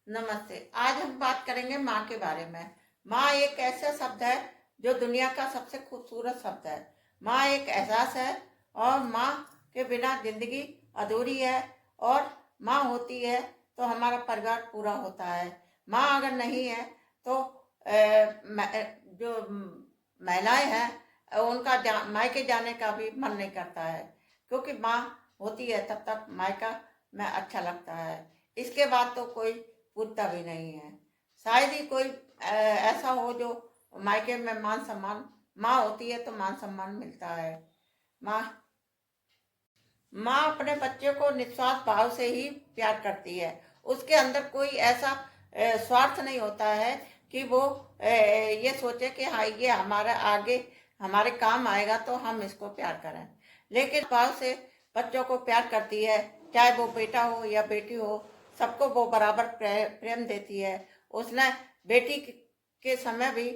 नमस्ते। आज हम बात करेंगे माँ के बारे में। माँ एक ऐसा शब्द है जो दुनिया का सबसे खूबसूरत शब्द है। माँ एक एहसास है और माँ के बिना जिंदगी अधूरी है। और माँ होती है तो हमारा परिवार पूरा होता है। माँ अगर नहीं है तो जो महिलाएं हैं उनका मायके जाने का भी मन नहीं करता है, क्योंकि माँ होती है तब तक मायका में अच्छा लगता है। इसके बाद तो कोई पूछता भी नहीं है। शायद ही कोई ऐसा हो जो मायके में मान सम्मान, माँ होती है तो मान सम्मान मिलता है। माँ माँ अपने बच्चे को निस्वार्थ भाव से ही प्यार करती है। उसके अंदर कोई ऐसा स्वार्थ नहीं होता है कि वो ये सोचे कि हाँ ये हमारा आगे हमारे काम आएगा तो हम इसको प्यार करें। लेकिन भाव से बच्चों को प्यार करती है, चाहे वो बेटा हो या बेटी हो, सबको वो बराबर प्रेम देती है। उसने बेटी के समय भी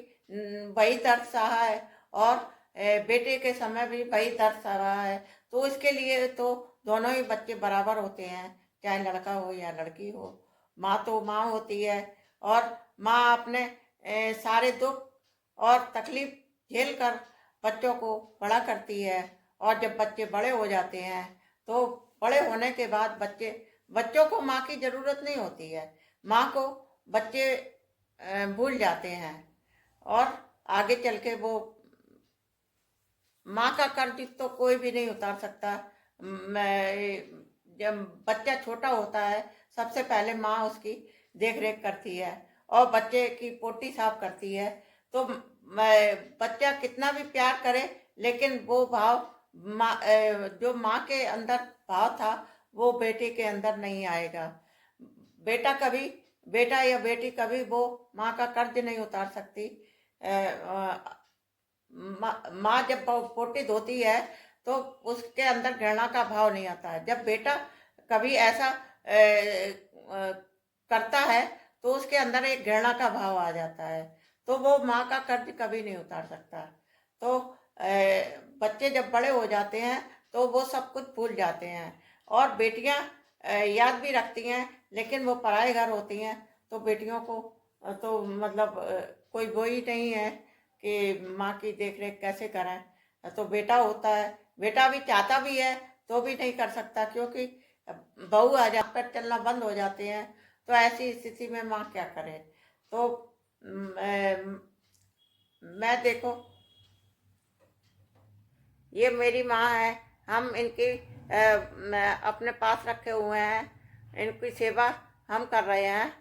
वही दर्द सहा है और बेटे के समय भी वही दर्द सहा है। तो इसके लिए तो दोनों ही बच्चे बराबर होते हैं, चाहे लड़का हो या लड़की हो। माँ तो माँ होती है और माँ अपने सारे दुख और तकलीफ झेल कर बच्चों को बड़ा करती है। और जब बच्चे बड़े हो जाते हैं तो बड़े होने के बाद बच्चों को माँ की ज़रूरत नहीं होती है। माँ को बच्चे भूल जाते हैं और आगे चल के वो माँ का कर्ज तो कोई भी नहीं उतार सकता। मैं जब बच्चा छोटा होता है सबसे पहले माँ उसकी देख रेख करती है और बच्चे की पोटी साफ करती है। तो बच्चा कितना भी प्यार करे लेकिन वो भाव जो माँ के अंदर भाव था वो बेटे के अंदर नहीं आएगा। बेटा कभी बेटा या बेटी कभी वो माँ का कर्ज नहीं उतार सकती। माँ जब पोटी धोती है तो उसके अंदर घृणा का भाव नहीं आता है। जब बेटा कभी ऐसा करता है तो उसके अंदर एक घृणा का भाव आ जाता है। तो वो माँ का कर्ज कभी नहीं उतार सकता। तो बच्चे जब बड़े हो जाते हैं तो वो सब कुछ भूल जाते हैं और बेटियां याद भी रखती हैं, लेकिन वो पराए घर होती हैं तो बेटियों को तो मतलब कोई वो ही नहीं है कि माँ की देख रेख कैसे करें। तो बेटा होता है, बेटा भी चाहता भी है तो भी नहीं कर सकता, क्योंकि बहू आ जा पर चलना बंद हो जाते हैं। तो ऐसी स्थिति में माँ क्या करे। तो मैं देखो, ये मेरी माँ है। हम इनकी अपने पास रखे हुए हैं, इनकी सेवा हम कर रहे हैं।